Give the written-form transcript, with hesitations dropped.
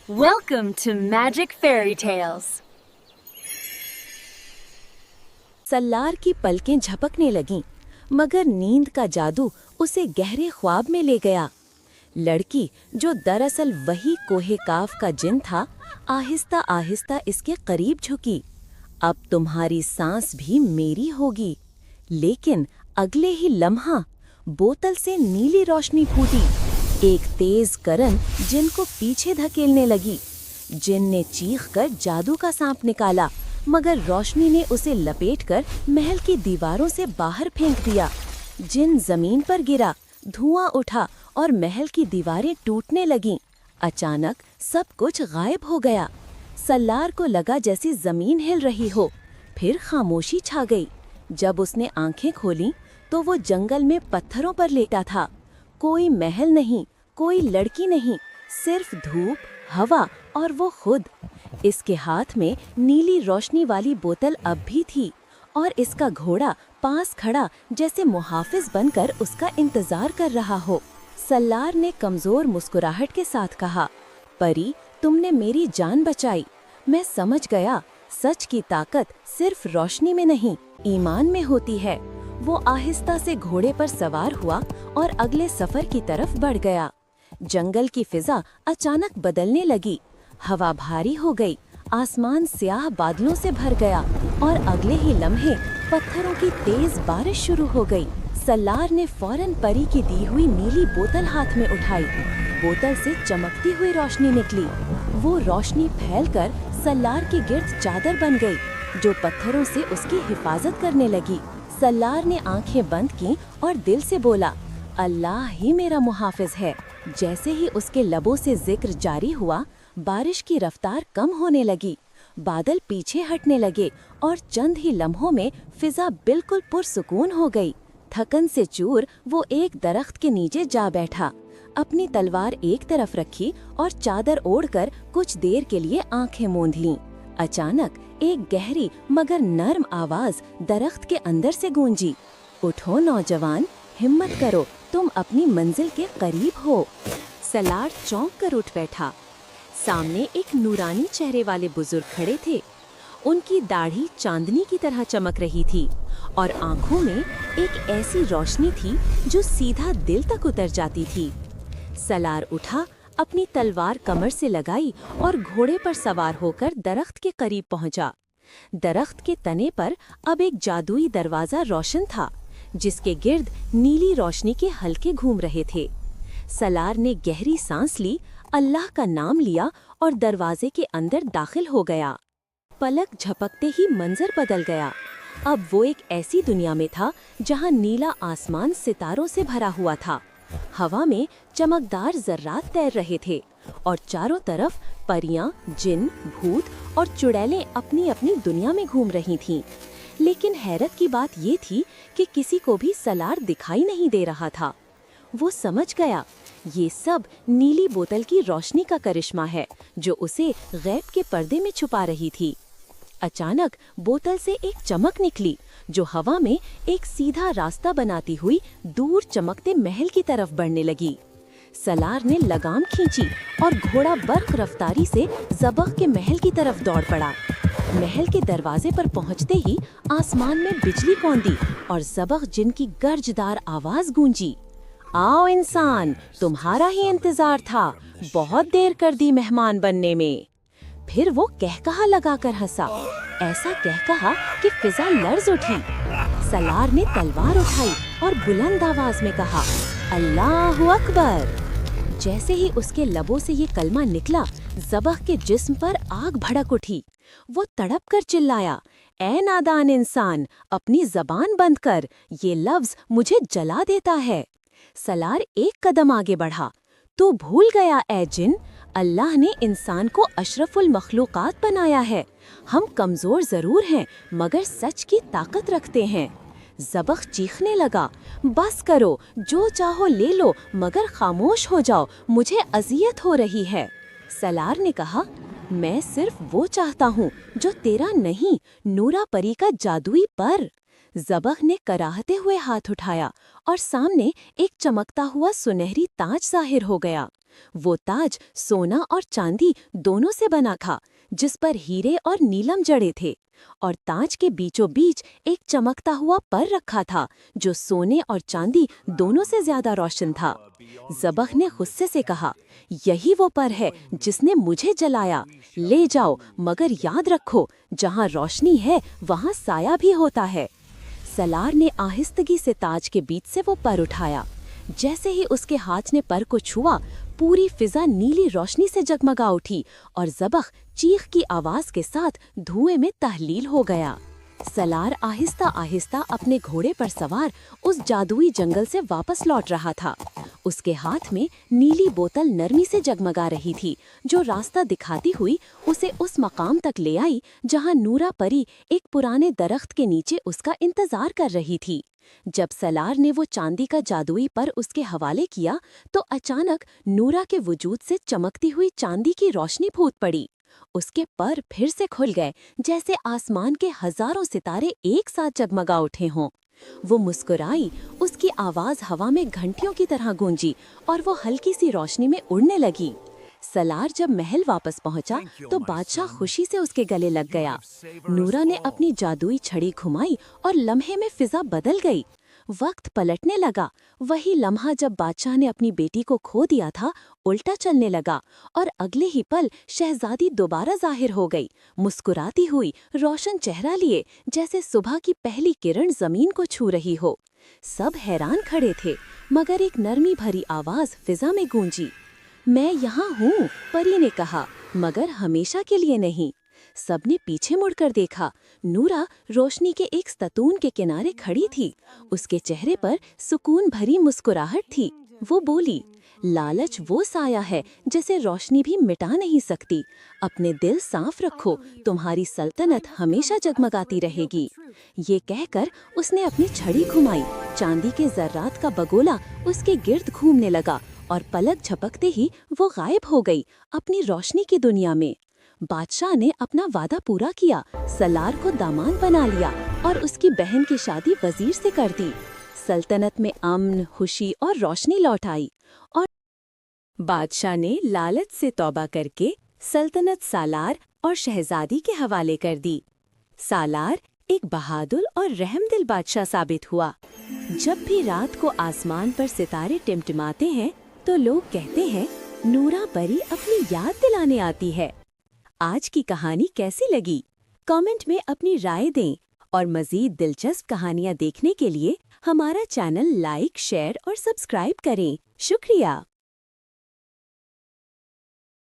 Welcome to Magic Fairy Tales. Salaar की पलकें झपकने लगीं, मगर नींद का जादू उसे गहरे ख्वाब में ले गया। लड़की, जो दरअसल वही कोहे काफ का जिन था, आहिस्ता आहिस्ता इसके करीब झुकी। अब तुम्हारी सांस भी मेरी होगी। लेकिन अगले ही लम्हा बोतल से नीली रोशनी फूटी। एक तेज करन जिन को पीछे धकेलने लगी। जिन ने चीखकर जादू का सांप निकाला, मगर रोशनी ने उसे लपेटकर महल की दीवारों से बाहर फेंक दिया। जिन जमीन पर गिरा, धुआं उठा और महल की दीवारें टूटने लगीं। अचानक सब कुछ गायब हो गया। सल्लार को लगा जैसे जमीन हिल रही हो। फिर खामोशी छा गई। जब उसने आंखें खोलीं तो वो जंगल में पत्थरों पर लेटा था। कोई महल नहीं, कोई लड़की नहीं, सिर्फ धूप, हवा और वो खुद। इसके हाथ में नीली रोशनी वाली बोतल अब भी थी और इसका घोड़ा पास खड़ा जैसे मुहाफिज बनकर उसका इंतजार कर रहा हो। सल्लार ने कमजोर मुस्कुराहट के साथ कहा, परी, तुमने मेरी जान बचाई। मैं समझ गया, सच की ताकत सिर्फ रोशनी में नहीं, ईमान में होती है। वो आहिस्ता से घोड़े पर सवार हुआ और अगले सफर की तरफ बढ़ गया। जंगल की फिजा अचानक बदलने लगी। हवा भारी हो गई, आसमान स्याह बादलों से भर गया और अगले ही लम्हे पत्थरों की तेज बारिश शुरू हो गई। सल्लार ने फौरन परी की दी हुई नीली बोतल हाथ में उठाई। बोतल से चमकती हुई रोशनी निकली। वो रोशनी फैलकर सल्लार के गिर्द चादर बन गई, जो पत्थरों से उसकी हिफाजत करने लगी। सल्लार ने आंखें बंद की और दिल से बोला, अल्लाह ही मेरा मुहाफिज है। जैसे ही उसके लबों से जिक्र जारी हुआ, बारिश की रफ्तार कम होने लगी। बादल पीछे हटने लगे और चंद ही लम्हों में फिजा बिल्कुल पुरसुकून हो गई। थकन से चूर वो एक दरख्त के नीचे जा बैठा। अपनी तलवार एक तरफ रखी और चादर ओढ़कर कुछ देर के लिए आंखें मूंद लीं। अचानक एक गहरी मगर नर्म आवाज दरख्त के अंदर से गूंजी, उठो नौजवान, हिम्मत करो, तुम अपनी मंजिल के करीब हो। सलार चौंक कर उठ बैठा। सामने एक नूरानी चेहरे वाले बुजुर्ग खड़े थे। उनकी दाढ़ी चांदनी की तरह चमक रही थी और आंखों में एक ऐसी रोशनी थी जो सीधा दिल तक उतर जाती थी। सलार उठा, अपनी तलवार कमर से लगाई और घोड़े पर सवार होकर दरख्त के करीब पहुंचा। दरख्त के तने पर अब एक जादुई दरवाजा रोशन था, जिसके गिर्द नीली रोशनी के हल्के घूम रहे थे। सलार ने गहरी सांस ली, अल्लाह का नाम लिया और दरवाजे के अंदर दाखिल हो गया। पलक झपकते ही मंजर बदल गया। अब वो एक ऐसी दुनिया में था जहां नीला आसमान सितारों से भरा हुआ था। हवा में चमकदार जर्रात तैर रहे थे और चारों तरफ परियां, जिन, भूत और चुड़ैलें अपनी अपनी दुनिया में घूम रही थीं। लेकिन हैरत की बात ये थी कि किसी को भी सलार दिखाई नहीं दे रहा था। वो समझ गया, ये सब नीली बोतल की रोशनी का करिश्मा है, जो उसे गैब के पर्दे में छुपा रही थी। अचानक बोतल से एक चमक निकली, जो हवा में एक सीधा रास्ता बनाती हुई दूर चमकते महल की तरफ बढ़ने लगी। सलार ने लगाम खींची और घोड़ा बर्क रफ्तारी से ज़बख के महल की तरफ दौड़ पड़ा। महल के दरवाजे पर पहुंचते ही आसमान में बिजली कौंदी और ज़बख जिन की गर्जदार आवाज गूंजी, आओ इंसान, तुम्हारा ही इंतजार था, बहुत देर कर दी मेहमान बनने में। फिर वो कहकहा लगाकर हंसा, ऐसा कहकहा कि फिजा लर्ज उठी। सलार ने तलवार उठाई और बुलंद आवाज में कहा, अल्लाहु अकबर। जैसे ही उसके लबों से ये कलमा निकला, ज़बह के जिस्म पर आग भड़क उठी। वो तड़प कर चिल्लाया, ऐ नादान इंसान, अपनी जबान बंद कर, ये लफ्ज मुझे जला देता है। सलार एक कदम आगे बढ़ा, तू भूल गया ऐ जिन, अल्लाह ने इंसान को अशरफुल मखलूक़ात बनाया है। हम कमज़ोर ज़रूर हैं, मगर सच की ताकत रखते हैं। ज़बख चीखने लगा, बस करो, जो चाहो ले लो, मगर खामोश हो जाओ, मुझे अज़ियत हो रही है। सलार ने कहा, मैं सिर्फ वो चाहता हूँ जो तेरा नहीं, नूरा परी का जादुई पर। ज़बह ने कराहते हुए हाथ उठाया और सामने एक चमकता हुआ सुनहरी ताज ज़ाहिर हो गया। वो ताज सोना और चांदी दोनों से बना था, जिस पर हीरे और नीलम जड़े थे, और ताज के बीचों बीच एक चमकता हुआ पर रखा था जो सोने और चांदी दोनों से ज्यादा रोशन था। ज़बह ने गुस्से से कहा, यही वो पर है जिसने मुझे जलाया। ले जाओ, मगर याद रखो, जहाँ रोशनी है वहाँ साया भी होता है। सलार ने आहिस्तगी से ताज के बीच से वो पर उठाया। जैसे ही उसके हाथ ने पर को छुआ, पूरी फिजा नीली रोशनी से जगमगा उठी और ज़बह चीख की आवाज के साथ धुएं में तहलील हो गया। सलार आहिस्ता आहिस्ता अपने घोड़े पर सवार उस जादुई जंगल से वापस लौट रहा था। उसके हाथ में नीली बोतल नरमी से जगमगा रही थी, जो रास्ता दिखाती हुई उसे उस मकाम तक ले आई जहां नूरा परी एक पुराने दरख्त के नीचे उसका इंतजार कर रही थी। जब सलार ने वो चांदी का जादुई पर उसके हवाले किया तो अचानक नूरा के वजूद से चमकती हुई चांदी की रोशनी फूट पड़ी। उसके पर फिर से खुल गए, जैसे आसमान के हजारों सितारे एक साथ जगमगा उठे हों। वो मुस्कुराई, उसकी आवाज हवा में घंटियों की तरह गूंजी और वो हल्की सी रोशनी में उड़ने लगी। सलार जब महल वापस पहुंचा तो बादशाह खुशी से उसके गले लग गया। नूरा ने अपनी जादुई छड़ी घुमाई और लम्हे में फिजा बदल गई। वक्त पलटने लगा। वही लम्हा जब बादशाह ने अपनी बेटी को खो दिया था उल्टा चलने लगा, और अगले ही पल शहजादी दोबारा जाहिर हो गई, मुस्कुराती हुई, रोशन चेहरा लिए, जैसे सुबह की पहली किरण जमीन को छू रही हो। सब हैरान खड़े थे, मगर एक नरमी भरी आवाज फिजा में गूंजी। मैं यहाँ हूँ, परी ने कहा, मगर हमेशा के लिए नहीं। सबने पीछे मुड़कर देखा। नूरा रोशनी के एक स्तून के किनारे खड़ी थी। उसके चेहरे पर सुकून भरी मुस्कुराहट थी। वो बोली, लालच वो साया है जिसे रोशनी भी मिटा नहीं सकती। अपने दिल साफ रखो, तुम्हारी सल्तनत हमेशा जगमगाती रहेगी। ये कहकर उसने अपनी छड़ी घुमाई। चांदी के जर्रात का बगोला उसके गिर्द घूमने लगा और पलक झपकते ही वो गायब हो गई अपनी रोशनी की दुनिया में। बादशाह ने अपना वादा पूरा किया, सलार को दामाद बना लिया और उसकी बहन की शादी वजीर से कर दी। सल्तनत में अमन, खुशी और रोशनी लौट आई और बादशाह ने लालच से तौबा करके सल्तनत सालार और शहजादी के हवाले कर दी। सालार एक बहादुर और रहमदिल बादशाह साबित हुआ। जब भी रात को आसमान पर सितारे टिमटिमाते हैं तो लोग कहते हैं, नूरा परी अपनी याद दिलाने आती है। आज की कहानी कैसी लगी? कमेंट में अपनी राय दें और मज़ीद दिलचस्प कहानियाँ देखने के लिए हमारा चैनल लाइक, शेयर और सब्सक्राइब करें। शुक्रिया।